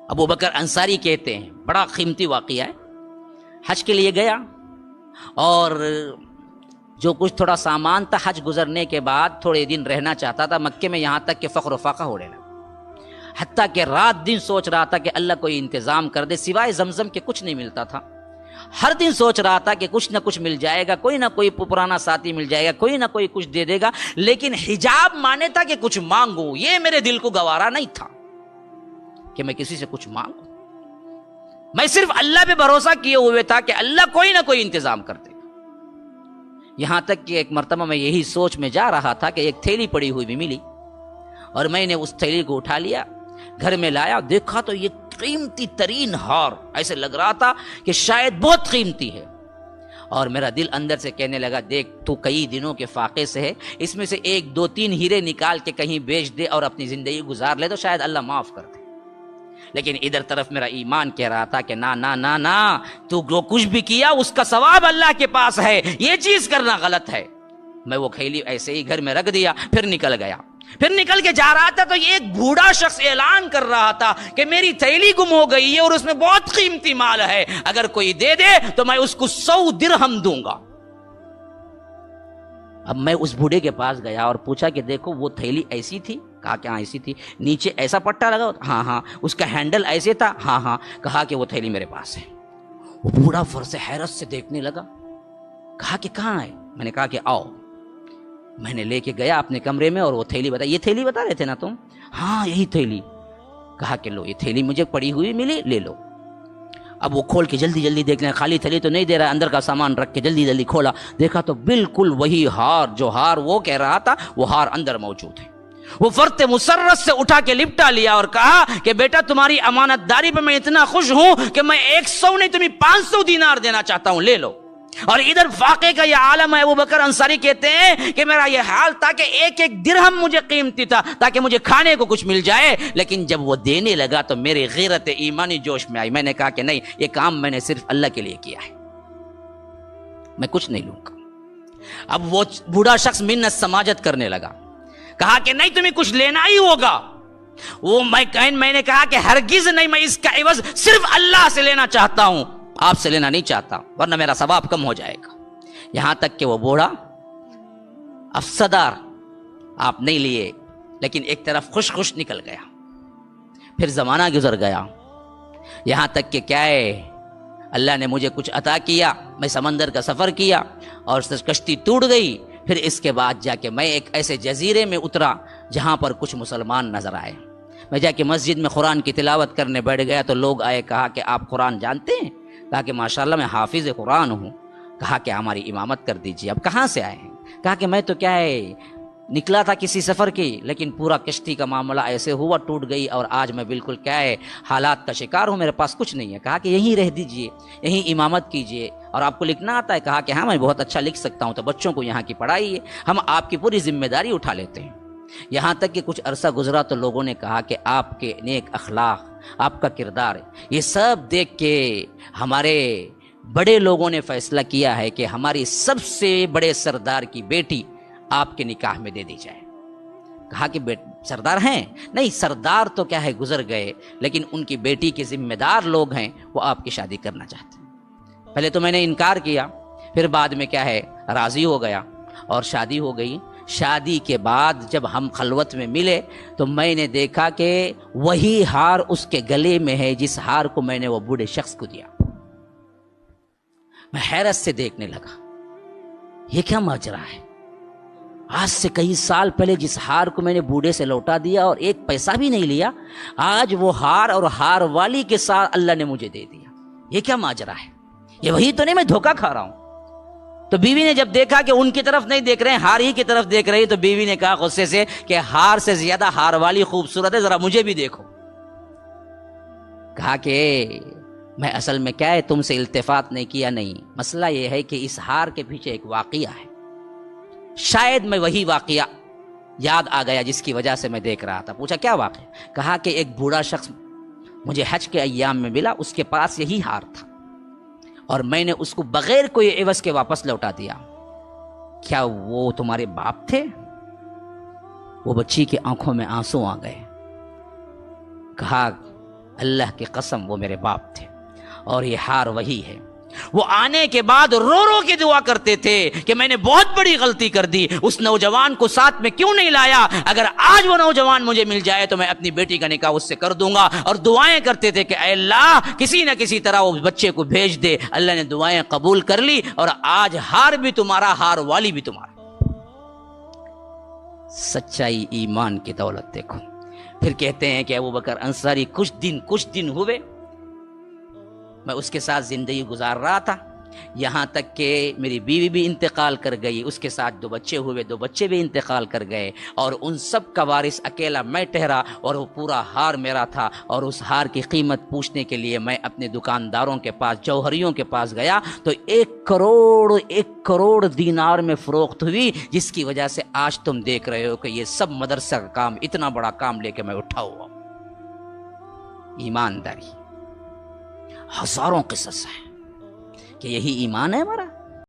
ابو بکر انصاری کہتے ہیں، بڑا قیمتی واقعہ ہے، حج کے لیے گیا اور جو کچھ تھوڑا سامان تھا حج گزرنے کے بعد تھوڑے دن رہنا چاہتا تھا مکے میں، یہاں تک کہ فقر و فاقہ ہونے لگا، حتیٰ کہ رات دن سوچ رہا تھا کہ اللہ کوئی انتظام کر دے، سوائے زمزم کے کچھ نہیں ملتا تھا، ہر دن سوچ رہا تھا کہ کچھ نہ کچھ مل جائے گا، کوئی نہ کوئی پرانا ساتھی مل جائے گا، کوئی نہ کوئی کچھ دے دے گا، لیکن حجاب مانے تھا کہ کچھ مانگوں، یہ میرے دل کو گوارا نہیں تھا کہ میں کسی سے کچھ مانگوں، میں صرف اللہ پہ بھروسہ کیے ہوئے تھا کہ اللہ کوئی نہ کوئی انتظام کر دے گا۔ یہاں تک کہ ایک مرتبہ میں یہی سوچ میں جا رہا تھا کہ ایک تھیلی پڑی ہوئی بھی ملی اور میں نے اس تھیلی کو اٹھا لیا، گھر میں لایا، دیکھا تو یہ قیمتی ترین ہار، ایسے لگ رہا تھا کہ شاید بہت قیمتی ہے، اور میرا دل اندر سے کہنے لگا دیکھ تو کئی دنوں کے فاقے سے ہے، اس میں سے 1 2 3 ہیرے نکال کے کہیں بیچ دے اور اپنی زندگی گزار لے تو شاید اللہ معاف کر دے، لیکن ادھر طرف میرا ایمان کہہ رہا تھا کہ نہ نہ نہ نہ، تو جو کچھ بھی کیا اس کا ثواب اللہ کے پاس ہے، یہ چیز کرنا غلط ہے۔ میں وہ تھیلی ایسے ہی گھر میں رکھ دیا، پھر نکل گیا، پھر نکل کے جا رہا تھا تو یہ ایک بوڑھا شخص اعلان کر رہا تھا کہ میری تھیلی گم ہو گئی ہے اور اس میں بہت قیمتی مال ہے، اگر کوئی دے دے تو میں اس کو 100 درہم دوں گا۔ اب میں اس بوڑھے کے پاس گیا اور پوچھا کہ دیکھو وہ تھیلی ایسی تھی؟ کہا کہ ہاں ایسی تھی۔ نیچے ایسا پٹا لگا؟ ہاں ہاں۔ اس کا ہینڈل ایسے تھا؟ ہاں ہاں۔ کہا کہ وہ تھیلی میرے پاس ہے۔ وہ بوڑھا فر سے حیرت سے دیکھنے لگا، کہا کہ کہاں ہے؟ میں نے کہا کہ آؤ۔ میں نے لے کے گیا اپنے کمرے میں اور وہ تھیلی بتائی، یہ تھیلی بتا رہے تھے نا تم؟ ہاں یہی تھیلی۔ کہا کہ لو یہ تھیلی مجھے پڑی ہوئی ملی، لے لو۔ اب وہ کھول کے جلدی جلدی دیکھ لیں، خالی تھیلی تو نہیں دے رہا، اندر کا سامان رکھ کے جلدی جلدی کھولا، دیکھا تو بالکل وہی ہار، جو ہار وہ کہہ رہا تھا وہ ہار اندر موجود ہے۔ وہ فرت مسرت سے اٹھا کے لپٹا لیا اور کہا کہ بیٹا تمہاری امانت داری پہ میں اتنا خوش ہوں کہ میں 100 نہیں تمہیں 500 دینار دینا چاہتا ہوں، لے لو۔ اور ادھر فاقے کا یہ عالم ہے، ابو بکر انصاری کہتے ہیں کہ میرا یہ حال تھا کہ ایک ایک درہم مجھے قیمتی تھا تاکہ مجھے کھانے کو کچھ مل جائے، لیکن جب وہ دینے لگا تو میری غیرت ایمانی جوش میں آئی، میں نے کہا کہ نہیں، یہ کام میں نے صرف اللہ کے لیے کیا ہے، میں کچھ نہیں لوں گا۔ اب وہ بوڑھا شخص منت سماجت کرنے لگا، کہا کہ نہیں تمہیں کچھ لینا ہی ہوگا۔ وہ میں نے کہا کہ ہرگز نہیں، میں اس کا عوض صرف اللہ سے لینا چاہتا ہوں، آپ سے لینا نہیں چاہتا، ورنہ میرا ثواب کم ہو جائے گا۔ یہاں تک کہ وہ بوڑھا افسدار آپ نہیں لیے، لیکن ایک طرف خوش خوش نکل گیا۔ پھر زمانہ گزر گیا، یہاں تک کہ کیا ہے، اللہ نے مجھے کچھ عطا کیا، میں سمندر کا سفر کیا اور کشتی ٹوٹ گئی۔ پھر اس کے بعد جا کے میں ایک ایسے جزیرے میں اترا جہاں پر کچھ مسلمان نظر آئے، میں جا کے مسجد میں قرآن کی تلاوت کرنے بیٹھ گیا تو لوگ آئے، کہا کہ آپ قرآن جانتے ہیں؟ کہا کہ ماشاءاللہ میں حافظ قرآن ہوں۔ کہا کہ ہماری امامت کر دیجیے۔ اب کہاں سے آئے ہیں؟ کہا کہ میں تو کیا ہے نکلا تھا کسی سفر کی، لیکن پورا کشتی کا معاملہ ایسے ہوا، ٹوٹ گئی اور آج میں بالکل کیا ہے حالات کا شکار ہوں، میرے پاس کچھ نہیں ہے۔ کہا کہ یہیں رہ دیجئے، یہیں امامت کیجئے، اور آپ کو لکھنا آتا ہے؟ کہا کہ ہاں میں بہت اچھا لکھ سکتا ہوں، تو بچوں کو یہاں کی پڑھائی ہے، ہم آپ کی پوری ذمہ داری اٹھا لیتے ہیں۔ یہاں تک کہ کچھ عرصہ گزرا تو لوگوں نے کہا کہ آپ کے نیک اخلاق، آپ کا کردار، یہ سب دیکھ کے ہمارے بڑے لوگوں نے فیصلہ کیا ہے کہ ہماری سب سے بڑے سردار کی بیٹی آپ کے نکاح میں دے دی جائے۔ کہا کہ سردار ہیں؟ نہیں، سردار تو کیا ہے گزر گئے، لیکن ان کی بیٹی کے ذمہ دار لوگ ہیں، وہ آپ کی شادی کرنا چاہتے ہیں۔ پہلے تو میں نے انکار کیا، پھر بعد میں کیا ہے راضی ہو گیا اور شادی ہو گئی۔ شادی کے بعد جب ہم خلوت میں ملے تو میں نے دیکھا کہ وہی ہار اس کے گلے میں ہے جس ہار کو میں نے وہ بوڑھے شخص کو دیا۔ میں حیرت سے دیکھنے لگا، یہ کیا ماجرا ہے؟ آج سے کئی سال پہلے جس ہار کو میں نے بوڑھے سے لوٹا دیا اور ایک پیسہ بھی نہیں لیا، آج وہ ہار اور ہار والی کے ساتھ اللہ نے مجھے دے دیا، یہ کیا ماجرا ہے؟ یہ وہی تو نہیں میں دھوکہ کھا رہا ہوں؟ تو بیوی نے جب دیکھا کہ ان کی طرف نہیں دیکھ رہے ہیں، ہار ہی کی طرف دیکھ رہی، تو بیوی نے کہا غصے سے کہ ہار سے زیادہ ہار والی خوبصورت ہے، ذرا مجھے بھی دیکھو۔ کہا کہ میں اصل میں کیا ہے تم سے التفات نہیں کیا، نہیں، مسئلہ یہ ہے کہ اس ہار کے پیچھے ایک واقعہ ہے، شاید میں وہی واقعہ یاد آ گیا جس کی وجہ سے میں دیکھ رہا تھا۔ پوچھا کیا واقعہ؟ کہا کہ ایک بوڑھا شخص مجھے حج کے ایام میں ملا، اس کے پاس یہی ہار تھا اور میں نے اس کو بغیر کوئی عوض کے واپس لوٹا دیا۔ کیا وہ تمہارے باپ تھے؟ وہ بچی کی آنکھوں میں آنسو آ گئے۔ کہا اللہ کی قسم وہ میرے باپ تھے اور یہ ہار وہی ہے۔ وہ آنے کے بعد رو رو کے دعا کرتے تھے کہ میں نے بہت بڑی غلطی کر دی، اس نوجوان کو ساتھ میں کیوں نہیں لایا، اگر آج وہ نوجوان مجھے مل جائے تو میں اپنی بیٹی کا نکاح اس سے کر دوں گا، اور دعائیں کرتے تھے کہ اے اللہ کسی نہ کسی طرح وہ بچے کو بھیج دے۔ اللہ نے دعائیں قبول کر لی اور آج ہار بھی تمہارا، ہار والی بھی تمہارا۔ سچائی ایمان کی دولت دیکھو۔ پھر کہتے ہیں کہ ابوبکر انصاری کچھ دن ہوئے میں اس کے ساتھ زندگی گزار رہا تھا، یہاں تک کہ میری بیوی بھی انتقال کر گئی، اس کے ساتھ 2 بچے ہوئے، 2 بچے بھی انتقال کر گئے، اور ان سب کا وارث اکیلا میں ٹھہرا، اور وہ پورا ہار میرا تھا۔ اور اس ہار کی قیمت پوچھنے کے لیے میں اپنے دکانداروں کے پاس، جوہریوں کے پاس گیا تو 1 کروڑ دینار میں فروخت ہوئی، جس کی وجہ سے آج تم دیکھ رہے ہو کہ یہ سب مدرسہ کا کام، اتنا بڑا کام لے کے میں اٹھا ہوا۔ ایمانداری ہزاروں قصص ہیں کہ یہی ایمان ہے ہمارا۔